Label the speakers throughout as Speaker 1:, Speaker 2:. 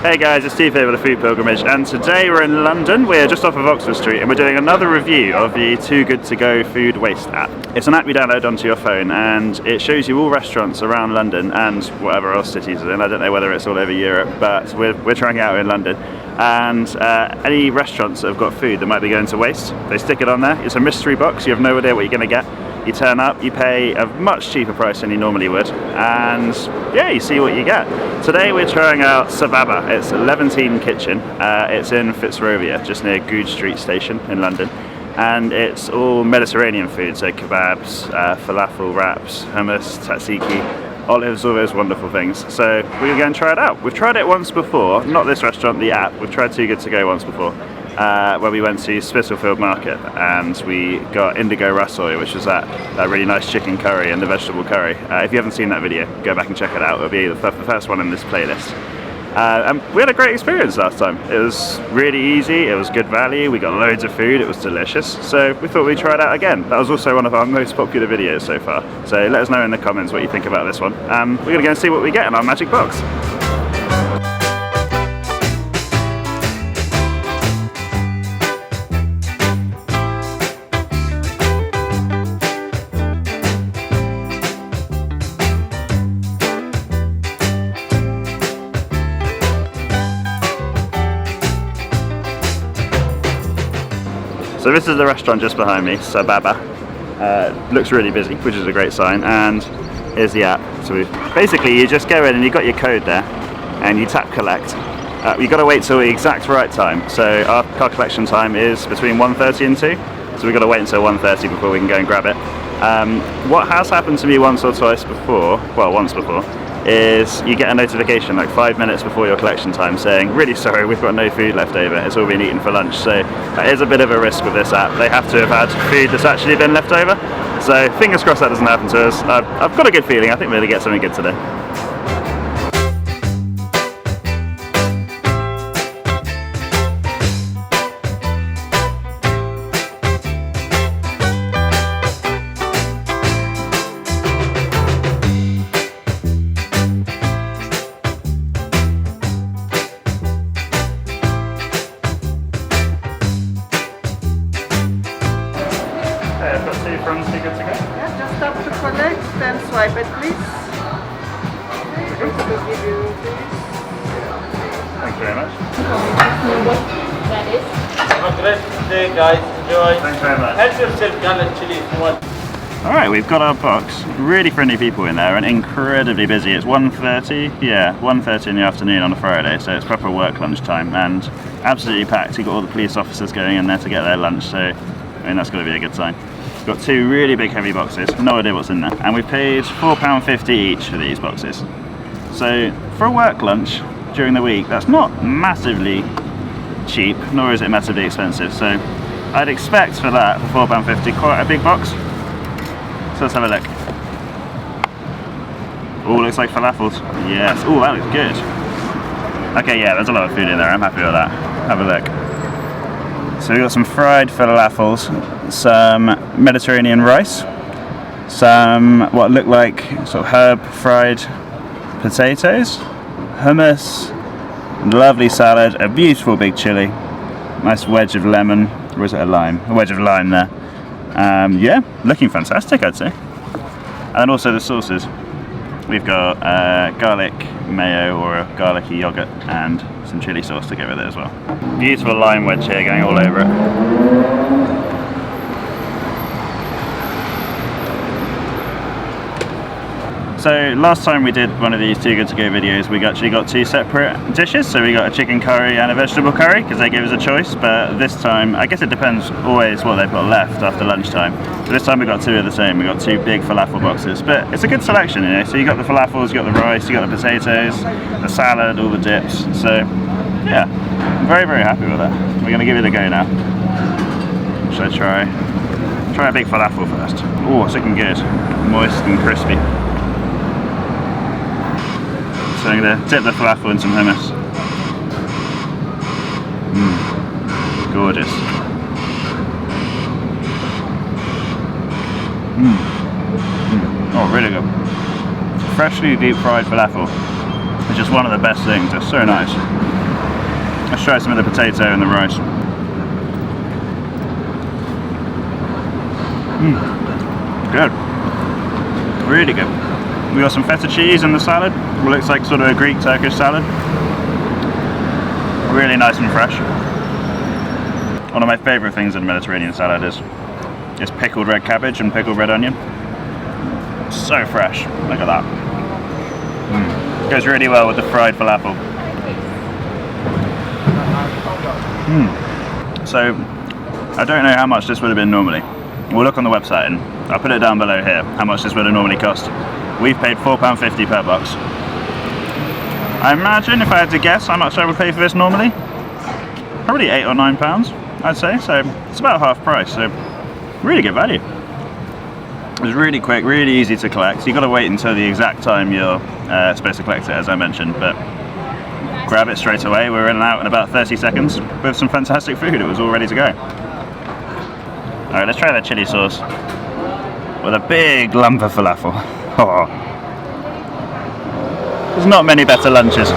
Speaker 1: Hey guys, it's Steve here with the Food Pilgrimage, and today we're in London. We're just off of Oxford Street and we're doing another review of the Too Good To Go food waste app. It's an app you download onto your phone and it shows you all restaurants around London and whatever else cities it's in. I don't know whether it's all over Europe, but we're trying it out in London. And any restaurants that have got food that might be going to waste, they stick it on there. It's a mystery box, you have no idea what you're going to get. You turn up, you pay a much cheaper price than you normally would, and yeah, you see what you get. Today we're trying out Sababa. It's Levantine Kitchen. It's in Fitzrovia, just near Goodge Street Station in London. And it's all Mediterranean food, so kebabs, falafel wraps, hummus, tzatziki, olives, all those wonderful things. So we're going to go and try it out. We've tried it once before, not this restaurant, the app. We've tried Too Good To Go once before. Where we went to Spitalfield Market and we got Indigo Rasoi, which was that really nice chicken curry and the vegetable curry. If you haven't seen that video, go back and check it out. It'll be the first one in this playlist. And we had a great experience last time. It was really easy, it was good value, we got loads of food, it was delicious. So we thought we'd try it out again. That was also one of our most popular videos so far. So let us know in the comments what you think about this one. We're going to go and see what we get in our magic box. So this is the restaurant just behind me, Sababa. Looks really busy, which is a great sign, and here's the app. So basically you just go in and you've got your code there, and you tap collect. You've got to wait till the exact right time. So our car collection time is between 1:30 and 2, so we've got to wait until 1:30 before we can go and grab it. What has happened to me once or twice before, well once before, is you get a notification like 5 minutes before your collection time saying, really sorry, we've got no food left over, it's all been eaten for lunch. So that is a bit of a risk with this app. They have to have had food that's actually been left over. So fingers crossed that doesn't happen to us. I've got a good feeling, I think we're going to get something good today. I've got two from Too Good To Go.
Speaker 2: Yeah, just tap to collect, then swipe it, please. Okay, so we'll give you this.
Speaker 1: Thanks very much.
Speaker 3: That is.
Speaker 4: Have a great day, guys. Enjoy.
Speaker 1: Thanks very much.
Speaker 4: Help yourself, garlic chili if you want.
Speaker 1: Alright, we've got our box. Really friendly people in there and incredibly busy. It's 1:30, yeah, 1:30 in the afternoon on a Friday, so it's proper work lunch time and absolutely packed. You've got all the police officers going in there to get their lunch, so I mean that's got to be a good sign. We've got two really big heavy boxes, no idea what's in there, and we've paid £4.50 each for these boxes. So for a work lunch during the week, that's not massively cheap, nor is it massively expensive, so I'd expect for that, for £4.50, quite a big box. So let's have a look. Oh, looks like falafels. Yes, oh that looks good. Okay, yeah, there's a lot of food in there, I'm happy with that. Have a look. So we've got some fried falafels, some Mediterranean rice, some what look like sort of herb fried potatoes, hummus, lovely salad, a beautiful big chili, nice wedge of lemon, or is it a lime? A wedge of lime there. Yeah, looking fantastic I'd say. And also the sauces. We've got garlic mayo or a garlicky yogurt and some chili sauce to go with it as well. Beautiful lime wedge here going all over it. So last time we did one of these Too Good To Go videos, we actually got two separate dishes. So we got a chicken curry and a vegetable curry because they gave us a choice, but this time, I guess it depends always what they've got left after lunchtime. So this time we got two of the same. We got two big falafel boxes, but it's a good selection, you know. So you got the falafels, you got the rice, you got the potatoes, the salad, all the dips. So yeah, I'm very, very happy with that. We're gonna give it a go now. Should I try a big falafel first? Oh, it's looking good, moist and crispy. So I'm going to dip the falafel in some hummus. Gorgeous. Oh, really good. Freshly deep fried falafel. It's just one of the best things, it's so nice. Let's try some of the potato and the rice. Good. Really good. We got some feta cheese in the salad. It looks like sort of a Greek Turkish salad. Really nice and fresh. One of my favourite things in a Mediterranean salad is pickled red cabbage and pickled red onion. So fresh. Look at that. Goes really well with the fried falafel. So, I don't know how much this would have been normally. We'll look on the website and I'll put it down below here, how much this would have normally cost. We've paid £4.50 per box. I imagine if I had to guess how much I would pay for this normally, probably £8 or £9, I'd say. So it's about half price, so really good value. It was really quick, really easy to collect. You've got to wait until the exact time you're supposed to collect it, as I mentioned, but grab it straight away. We're in and out in about 30 seconds with some fantastic food. It was all ready to go. Alright, let's try the chili sauce with a big lump of falafel. Oh. There's not many better lunches.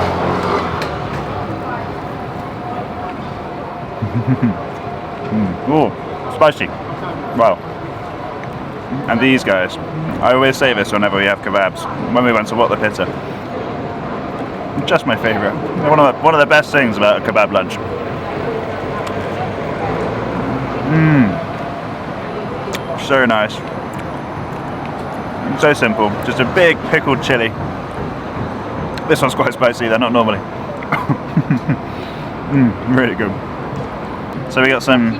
Speaker 1: Oh, spicy. Wow. And these guys, I always say this whenever we have kebabs, when we went to Wat the Pitta. Just my favourite. One of the best things about a kebab lunch. So nice. So simple. Just a big pickled chili. This one's quite spicy, they're not normally. Really good. So we got some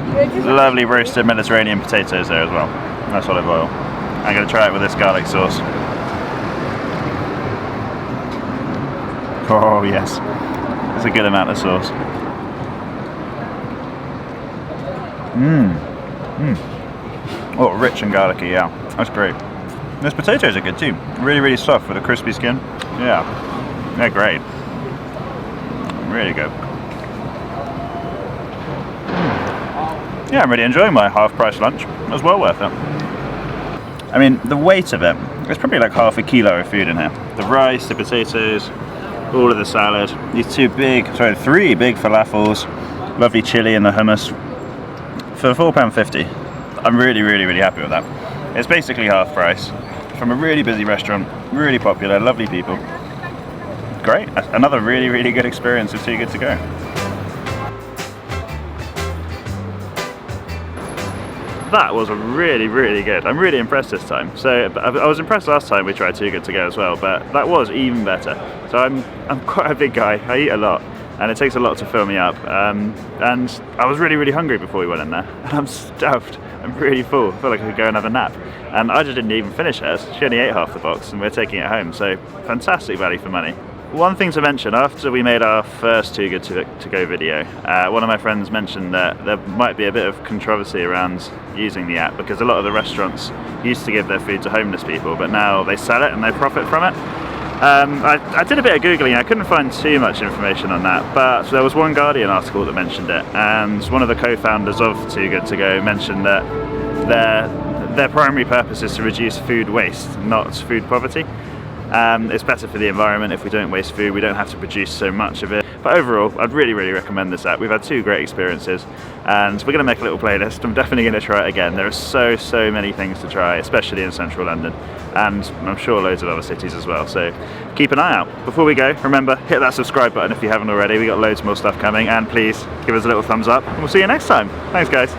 Speaker 1: lovely roasted Mediterranean potatoes there as well. Nice olive oil. I'm going to try it with this garlic sauce. Oh yes, it's a good amount of sauce. Oh, rich and garlicky, yeah, that's great. Those potatoes are good too. Really, really soft with a crispy skin. Yeah, they're great. Really good. Yeah, I'm really enjoying my half-price lunch. It was well worth it. I mean, the weight of it, it's probably like half a kilo of food in here. The rice, the potatoes, all of the salad, these three big falafels, lovely chili and the hummus. For £4.50, I'm really, really, really happy with that. It's basically half price from a really busy restaurant, really popular, lovely people. Great, another really, really good experience of Too Good To Go. That was really, really good. I'm really impressed this time. So I was impressed last time we tried Too Good To Go as well, but that was even better. So I'm quite a big guy. I eat a lot, and it takes a lot to fill me up. And I was really, really hungry before we went in there, and I'm stuffed. I'm really full. I feel like I could go and have a nap. And I just didn't even finish hers. She only ate half the box, and we're taking it home. So fantastic value for money. One thing to mention, after we made our first Too Good To Go video, one of my friends mentioned that there might be a bit of controversy around using the app because a lot of the restaurants used to give their food to homeless people, but now they sell it and they profit from it. I did a bit of Googling, I couldn't find too much information on that, but there was one Guardian article that mentioned it, and one of the co-founders of Too Good To Go mentioned that their primary purpose is to reduce food waste, not food poverty. It's better for the environment if we don't waste food, we don't have to produce so much of it. But overall, I'd really, really recommend this app. We've had 2 great experiences, and we're going to make a little playlist. I'm definitely going to try it again. There are so many things to try, especially in central London, and I'm sure loads of other cities as well. So keep an eye out. Before we go, remember, hit that subscribe button if you haven't already. We got loads more stuff coming, and please give us a little thumbs up, and we'll see you next time. Thanks guys.